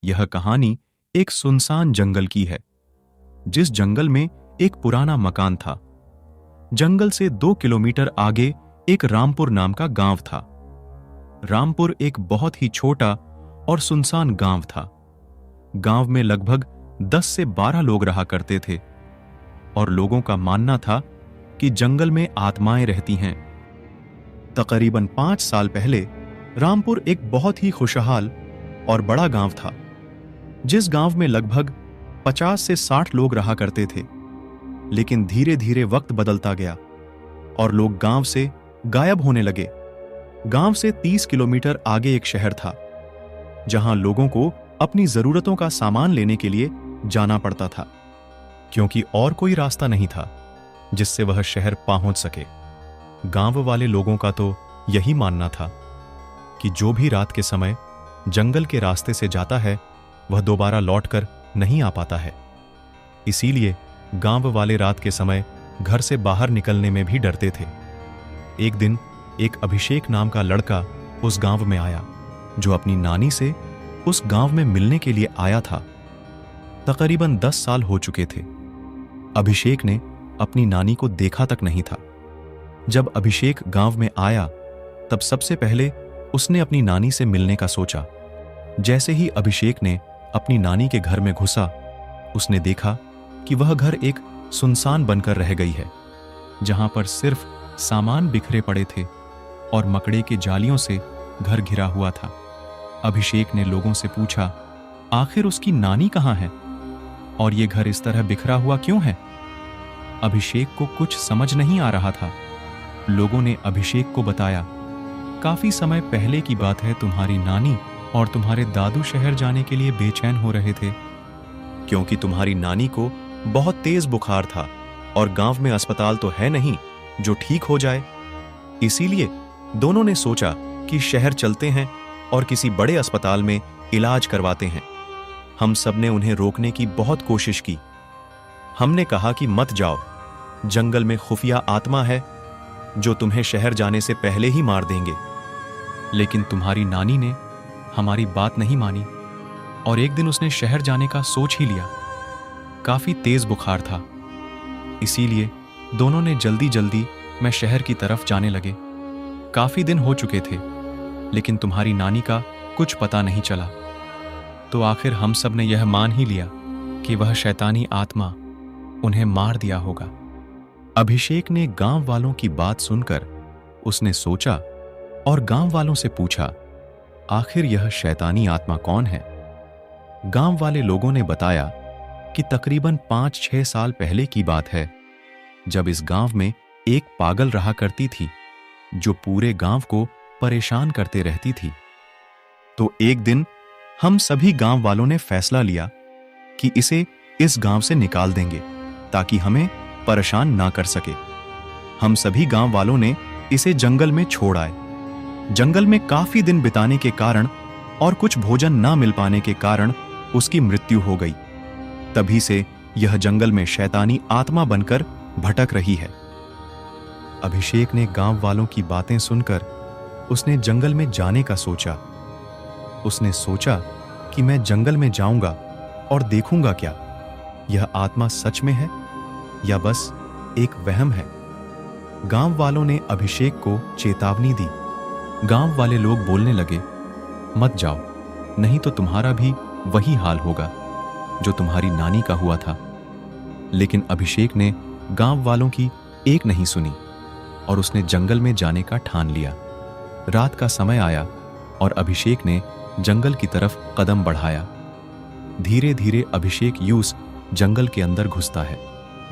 यह कहानी एक सुनसान जंगल की है, जिस जंगल में एक पुराना मकान था। जंगल से 2 किलोमीटर आगे एक रामपुर नाम का गांव था। रामपुर एक बहुत ही छोटा और सुनसान गांव था। गांव में लगभग 10 से 12 लोग रहा करते थे और लोगों का मानना था कि जंगल में आत्माएं रहती हैं। तकरीबन 5 साल पहले रामपुर एक बहुत ही खुशहाल और बड़ा गांव था, जिस गांव में लगभग 50 से 60 लोग रहा करते थे। लेकिन धीरे धीरे वक्त बदलता गया और लोग गांव से गायब होने लगे। गांव से 30 किलोमीटर आगे एक शहर था, जहां लोगों को अपनी जरूरतों का सामान लेने के लिए जाना पड़ता था, क्योंकि और कोई रास्ता नहीं था जिससे वह शहर पहुंच सके। गांव वाले लोगों का तो यही मानना था कि जो भी रात के समय जंगल के रास्ते से जाता है वह दोबारा लौटकर नहीं आ पाता है। इसीलिए गांव वाले रात के समय घर से बाहर निकलने में भी डरते थे। एक दिन एक अभिषेक नाम का लड़का उस गांव में आया, जो अपनी नानी से उस गांव में मिलने के लिए आया था। तकरीबन 10 साल हो चुके थे। अभिषेक ने अपनी नानी को देखा तक नहीं था। जब अभिषेक गांव में आया तब सबसे पहले उसने अपनी नानी से मिलने का सोचा। जैसे ही अभिषेक ने अपनी नानी के घर में घुसा, उसने देखा कि वह घर एक सुनसान बनकर रह गई है, जहां पर सिर्फ सामान बिखरे पड़े थे और मकड़े के जालियों से घर घिरा हुआ था। अभिषेक ने लोगों से पूछा, आखिर उसकी नानी कहाँ है और ये घर इस तरह बिखरा हुआ क्यों है? अभिषेक को कुछ समझ नहीं आ रहा था। लोगों ने अभिषेक को बताया, काफी समय पहले की बात है, तुम्हारी नानी और तुम्हारे दादू शहर जाने के लिए बेचैन हो रहे थे, क्योंकि तुम्हारी नानी को बहुत तेज बुखार था और गांव में अस्पताल तो है नहीं जो ठीक हो जाए। इसीलिए दोनों ने सोचा कि शहर चलते हैं और किसी बड़े अस्पताल में इलाज करवाते हैं। हम सबने उन्हें रोकने की बहुत कोशिश की। हमने कहा कि मत जाओ, जंगल में खुफिया आत्मा है जो तुम्हें शहर जाने से पहले ही मार देंगे। लेकिन तुम्हारी नानी ने हमारी बात नहीं मानी और एक दिन उसने शहर जाने का सोच ही लिया। काफी तेज बुखार था, इसीलिए दोनों ने जल्दी जल्दी में शहर की तरफ जाने लगे। काफी दिन हो चुके थे, लेकिन तुम्हारी नानी का कुछ पता नहीं चला। तो आखिर हम सब ने यह मान ही लिया कि वह शैतानी आत्मा उन्हें मार दिया होगा। अभिषेक ने गांव वालों की बात सुनकर उसने सोचा और गांव वालों से पूछा, आखिर यह शैतानी आत्मा कौन है? गांव वाले लोगों ने बताया कि तकरीबन 5-6 साल पहले की बात है, जब इस गांव में एक पागल रहा करती थी जो पूरे गांव को परेशान करते रहती थी। तो एक दिन हम सभी गांव वालों ने फैसला लिया कि इसे इस गांव से निकाल देंगे ताकि हमें परेशान ना कर सके। हम सभी गांव वालों ने इसे जंगल में छोड़ आए। जंगल में काफी दिन बिताने के कारण और कुछ भोजन ना मिल पाने के कारण उसकी मृत्यु हो गई। तभी से यह जंगल में शैतानी आत्मा बनकर भटक रही है। अभिषेक ने गांव वालों की बातें सुनकर उसने जंगल में जाने का सोचा। उसने सोचा कि मैं जंगल में जाऊंगा और देखूंगा क्या यह आत्मा सच में है या बस एक वहम है। गांव वालों ने अभिषेक को चेतावनी दी। गांव वाले लोग बोलने लगे, मत जाओ, नहीं तो तुम्हारा भी वही हाल होगा जो तुम्हारी नानी का हुआ था। लेकिन अभिषेक ने गांव वालों की एक नहीं सुनी और उसने जंगल में जाने का ठान लिया। रात का समय आया और अभिषेक ने जंगल की तरफ कदम बढ़ाया। धीरे धीरे अभिषेक यूस जंगल के अंदर घुसता है।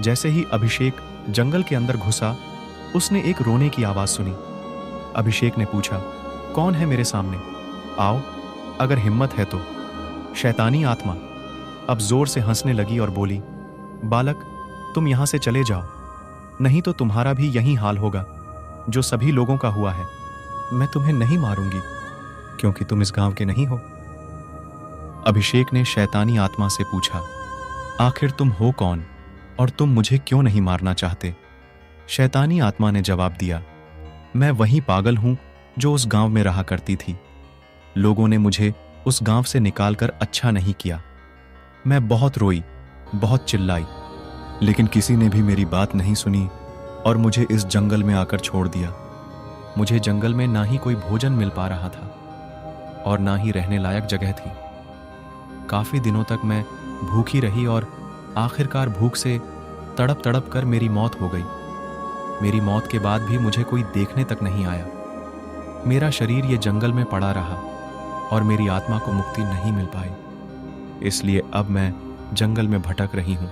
जैसे ही अभिषेक जंगल के अंदर घुसा, उसने एक रोने की आवाज सुनी। अभिषेक ने पूछा, कौन है मेरे सामने? आओ, अगर हिम्मत है तो। शैतानी आत्मा अब जोर से हंसने लगी और बोली, बालक, तुम यहां से चले जाओ, नहीं तो तुम्हारा भी यही हाल होगा जो सभी लोगों का हुआ है। मैं तुम्हें नहीं मारूंगी क्योंकि तुम इस गांव के नहीं हो। अभिषेक ने शैतानी आत्मा से पूछा, आखिर तुम हो कौन और तुम मुझे क्यों नहीं मारना चाहते? शैतानी आत्मा ने जवाब दिया, मैं वही पागल हूं जो उस गांव में रहा करती थी। लोगों ने मुझे उस गांव से निकालकर अच्छा नहीं किया। मैं बहुत रोई, बहुत चिल्लाई, लेकिन किसी ने भी मेरी बात नहीं सुनी और मुझे इस जंगल में आकर छोड़ दिया। मुझे जंगल में ना ही कोई भोजन मिल पा रहा था और ना ही रहने लायक जगह थी। काफी दिनों तक मैं भूखी रही और आखिरकार भूख से तड़प तड़प कर मेरी मौत हो गई। मेरी मौत के बाद भी मुझे कोई देखने तक नहीं आया। मेरा शरीर ये जंगल में पड़ा रहा और मेरी आत्मा को मुक्ति नहीं मिल पाई। इसलिए अब मैं जंगल में भटक रही हूं।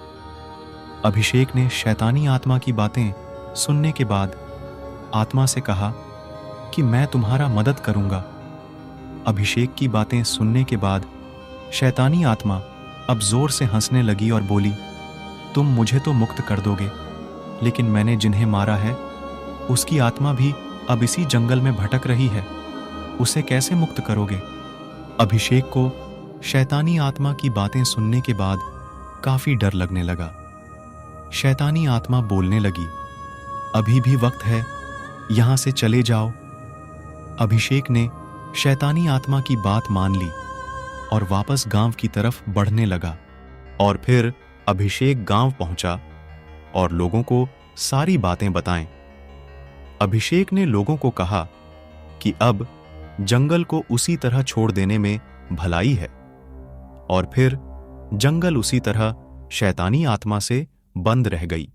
अभिषेक ने शैतानी आत्मा की बातें सुनने के बाद आत्मा से कहा कि मैं तुम्हारा मदद करूंगा। अभिषेक की बातें सुनने के बाद शैतानी आत्मा अब जोर से हंसने लगी और बोली, तुम मुझे तो मुक्त कर दोगे, लेकिन मैंने जिन्हें मारा है उसकी आत्मा भी अब इसी जंगल में भटक रही है, उसे कैसे मुक्त करोगे? अभिषेक को शैतानी आत्मा की बातें सुनने के बाद काफी डर लगने लगा। शैतानी आत्मा बोलने लगी, अभी भी वक्त है, यहां से चले जाओ। अभिषेक ने शैतानी आत्मा की बात मान ली और वापस गांव की तरफ बढ़ने लगा। और फिर अभिषेक गांव पहुंचा और लोगों को सारी बातें बताएं। अभिषेक ने लोगों को कहा कि अब जंगल को उसी तरह छोड़ देने में भलाई है। और फिर जंगल उसी तरह शैतानी आत्मा से बंद रह गई।